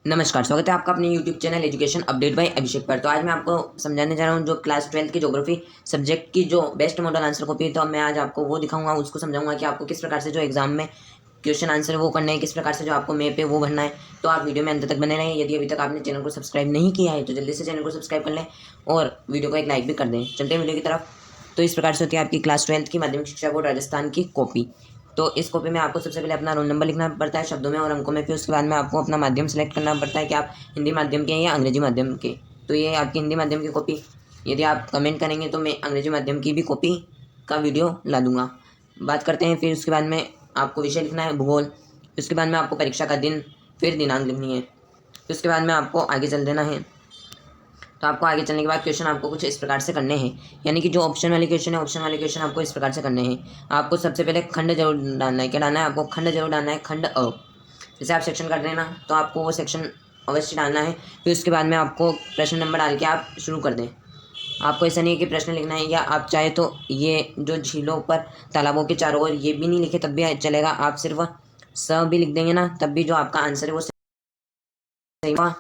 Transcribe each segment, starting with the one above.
नमस्कार, स्वागत है आपका अपने YouTube channel education update by Abhishek पर। तो आज मैं आपको समझाने जा रहा हूँ जो क्लास 12 की ज्योग्राफी सब्जेक्ट की जो बेस्ट मॉडल आंसर कॉपी है। तो मैं आज आपको वो दिखाऊंगा, उसको समझाऊंगा कि आपको किस प्रकार से जो एग्जाम में क्वेश्चन आंसर वो करना है, किस प्रकार से जो आपको मैप है वो भरना है। तो आप वीडियो में अंत तक बने रहें। यदि अभी तक आपने चैनल को सब्सक्राइब नहीं किया है तो जल्दी से चैनल को सब्सक्राइब कर लें और वीडियो को एक लाइक भी कर दें। चलते हैं वीडियो की तरफ। तो इस प्रकार से होती है आपकी क्लास 12 की माध्यमिक शिक्षा बोर्ड राजस्थान की कॉपी। तो इस कॉपी में आपको सबसे पहले अपना रोल नंबर लिखना पड़ता है शब्दों में और अंकों में। फिर उसके बाद में आपको अपना माध्यम सेलेक्ट करना पड़ता है कि आप हिंदी माध्यम के हैं या अंग्रेजी माध्यम के। तो ये आपकी हिंदी माध्यम की कॉपी। यदि आप कमेंट करेंगे तो मैं अंग्रेजी माध्यम की भी कॉपी का वीडियो ला दूंगा। बात करते हैं फिर उसके बाद में आपको विषय लिखना है भूगोल। उसके बाद में आपको परीक्षा का दिन फिर दिनांक लिखनी है। फिर उसके बाद में आपको आगे चल देना है। तो आपको आगे चलने के बाद क्वेश्चन आपको कुछ इस प्रकार से करने हैं, यानी कि जो ऑप्शन वाले क्वेश्चन है, ऑप्शन वाले क्वेश्चन आपको इस प्रकार से करने हैं। आपको सबसे पहले खंड जरूर डालना है। क्या डालना है आपको? खंड जरूर डालना है, खंड अ। जैसे आप सेक्शन कर रहे हैं ना, तो आपको वो सेक्शन अवश्य डालना है। फिर उसके बाद में आपको प्रश्न नंबर डाल के आप शुरू कर दें। आपको ऐसा नहीं है कि प्रश्न लिखना है, या आप चाहे तो ये जो झीलों पर तालाबों के चारों ओर ये भी नहीं लिखे तब भी चलेगा। आप सिर्फ स भी लिख देंगे ना, तब भी जो आपका आंसर है वो सही होगा।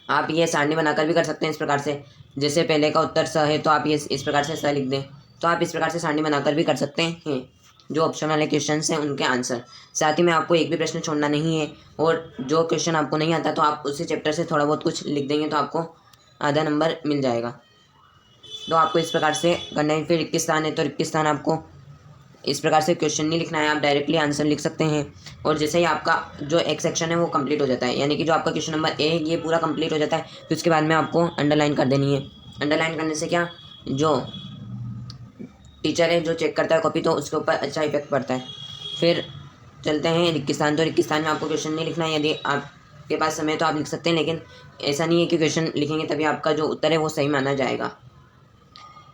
आप ये सारणी बनाकर भी कर सकते हैं इस प्रकार से। जैसे पहले का उत्तर स है तो आप ये इस प्रकार से स लिख दें। तो आप इस प्रकार से सारणी बनाकर भी कर सकते हैं जो ऑप्शन वाले क्वेश्चन हैं उनके आंसर। साथ ही में आपको एक भी प्रश्न छोड़ना नहीं है, और जो क्वेश्चन आपको नहीं आता तो आप उसी चैप्टर से थोड़ा बहुत कुछ लिख देंगे तो आपको आधा नंबर मिल जाएगा। तो आपको इस प्रकार से करना है। फिर 21 स्थान है तो 21 स्थान आपको इस प्रकार से क्वेश्चन नहीं लिखना है, आप डायरेक्टली आंसर लिख सकते हैं। और जैसे ही आपका जो एक सेक्शन है वो कंप्लीट हो जाता है, यानी कि जो आपका क्वेश्चन नंबर ए है ये पूरा कंप्लीट हो जाता है, फिर उसके बाद में आपको अंडरलाइन कर देनी है। अंडरलाइन करने से क्या, जो टीचर है जो चेक करता है कॉपी, तो उसके ऊपर अच्छा इफेक्ट पड़ता है। फिर चलते हैं रिक्तिस्थान। तो रिक्तिस्थान में आपको क्वेश्चन नहीं लिखना है। यदि आपके पास समय तो आप लिख सकते हैं, लेकिन ऐसा नहीं है कि क्वेश्चन लिखेंगे तभी आपका जो उत्तर है वो सही माना जाएगा।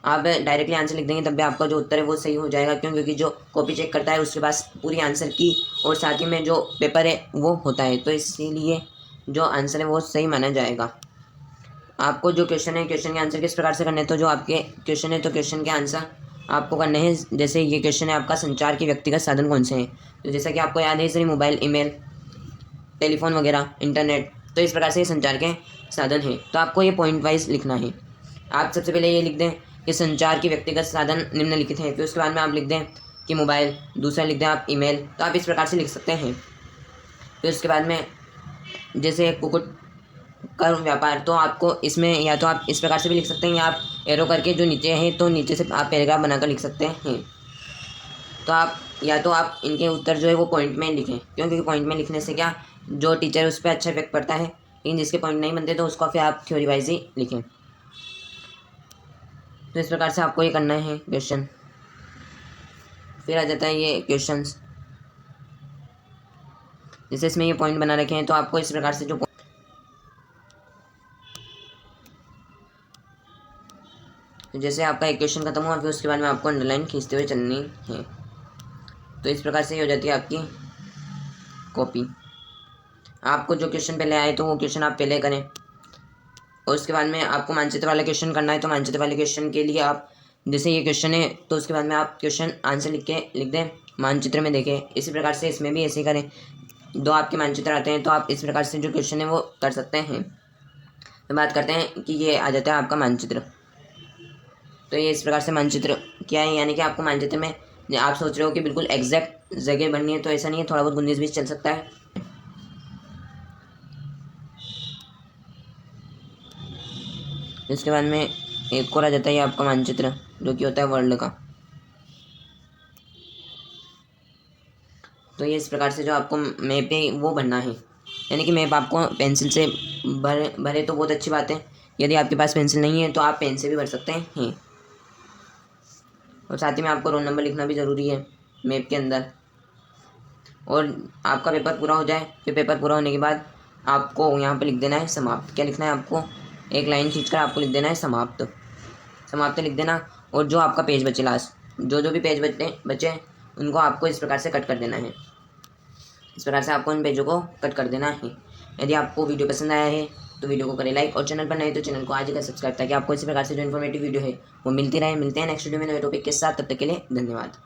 आप डायरेक्टली आंसर लिख देंगे तब भी आपका जो उत्तर है वो सही हो जाएगा। क्यों? क्योंकि जो कॉपी चेक करता है उसके पास पूरी आंसर की और साथ ही में जो पेपर है वो होता है, तो इसीलिए जो आंसर है वो सही माना जाएगा। आपको जो क्वेश्चन है, क्वेश्चन के आंसर किस प्रकार से करने हैं, तो जो आपके क्वेश्चन है तो क्वेश्चन के आंसर आपको करने हैं। जैसे ये क्वेश्चन है आपका, संचार के व्यक्तिगत साधन कौन से हैं। तो जैसा कि आपको याद है सही, मोबाइल, ईमेल, टेलीफोन वगैरह, इंटरनेट। तो इस प्रकार से ये संचार के साधन हैं। तो आपको ये पॉइंट वाइज लिखना है। आप सबसे पहले ये लिख दें कि संचार के व्यक्तिगत साधन निम्नलिखित हैं। फिर उसके बाद में आप लिख दें कि मोबाइल, दूसरा लिख दें आप ईमेल। तो आप इस प्रकार से लिख सकते हैं। फिर उसके बाद में जैसे कुक्कुट का व्यापार, तो आपको इसमें या तो आप इस प्रकार से भी लिख सकते हैं, या आप एरो करके जो नीचे है तो नीचे से आप पैराग्राफ बनाकर लिख सकते हैं। तो आप या तो आप इनके उत्तर जो है वो पॉइंट में लिखें, क्योंकि पॉइंट में लिखने से क्या, जो टीचर है उस पर अच्छा इफेक्ट पड़ता है। लेकिन जिसके पॉइंट नहीं बनते तो उसको फिर आप थ्योरी वाइज ही लिखें। तो इस प्रकार से आपको ये करना है क्वेश्चन। फिर आ जाता है ये क्वेश्चंस। जैसे इसमें ये पॉइंट बना रखे हैं तो आपको इस प्रकार से जो जैसे आपका एक क्वेश्चन खत्म हुआ फिर उसके बाद में आपको अंडरलाइन खींचते हुए चलनी है। तो इस प्रकार से ये हो जाती है आपकी कॉपी। आपको जो क्वेश्चन पहले आए तो वो क्वेश्चन आप पहले करें, और उसके बाद में आपको मानचित्र वाला क्वेश्चन करना है। तो मानचित्र वाले क्वेश्चन के लिए आप जैसे ये क्वेश्चन है तो उसके बाद में आप क्वेश्चन आंसर लिख दें मानचित्र में देखें। इसी प्रकार से इसमें भी ऐसे ही करें। दो आपके मानचित्र आते हैं तो आप इस प्रकार से जो क्वेश्चन है वो कर सकते हैं। तो बात करते हैं कि ये आ जाता है आपका मानचित्र। तो ये इस प्रकार से मानचित्र क्या है, यानी कि आपको मानचित्र में आप सोच रहे हो कि बिल्कुल एग्जैक्ट जगह बननी है, तो ऐसा नहीं है, थोड़ा बहुत 19-20 चल सकता है। इसके बाद में एक और आ जाता है आपका मानचित्र जो कि होता है वर्ल्ड का। तो ये इस प्रकार से जो आपको मैप है वो बनना है, यानी कि मैप आपको पेंसिल से भरे तो बहुत अच्छी बात है। यदि आपके पास पेंसिल नहीं है तो आप पेन से भी भर सकते हैं। और साथ ही में आपको रोल नंबर लिखना भी ज़रूरी है मैप के अंदर। और आपका पेपर पूरा हो जाए, फिर पेपर पूरा होने के बाद आपको यहाँ पे लिख देना है समाप्त। क्या लिखना है आपको? एक लाइन खींचकर आपको लिख देना है समाप्त। समाप्त लिख देना। और जो आपका पेज बचे लास्ट, जो भी पेज बचे उनको आपको इस प्रकार से कट कर देना है। इस प्रकार से आपको इन पेजों को कट कर देना है। यदि आपको वीडियो पसंद आया है तो वीडियो को करें लाइक, और चैनल पर नए तो चैनल को आज ही कर सब्सक्राइब, ताकि आपको इसी प्रकार से जो इन्फॉर्मेटिव वीडियो है वो मिलती रहे। मिलते हैं नेक्स्ट वीडियो में नए टॉपिक के साथ। तब तक के लिए धन्यवाद।